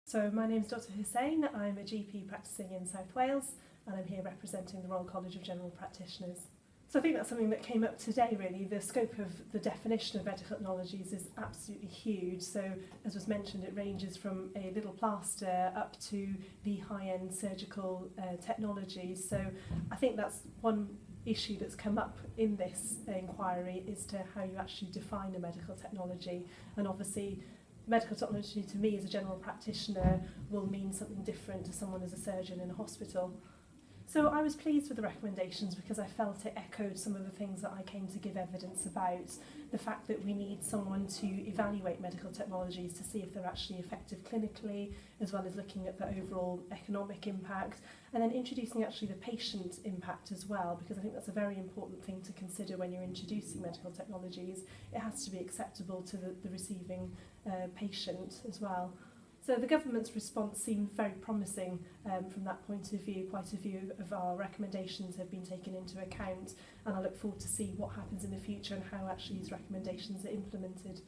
So my name is Dr Hussain, I'm a GP practising in South Wales and I'm here representing the Royal College of General Practitioners. So I think that's something that came up today really. The scope of the definition of medical technologies is absolutely huge. So as was mentioned, it ranges from a little plaster up to the high-end surgical technologies. So I think that's one issue that's come up in this inquiry is to how you actually define a medical technology. And obviously medical technology to me as a general practitioner will mean something different to someone as a surgeon in a hospital. So I was pleased with the recommendations because I felt it echoed some of the things that I came to give evidence about. The fact that we need someone to evaluate medical technologies to see if they're actually effective clinically, as well as looking at the overall economic impact, and then introducing actually the patient impact as well, because I think that's a very important thing to consider when you're introducing medical technologies. It has to be acceptable to the receiving patient as well. So the government's response seemed very promising from that point of view. Quite a few of our recommendations have been taken into account, and I look forward to see what happens in the future and how actually these recommendations are implemented.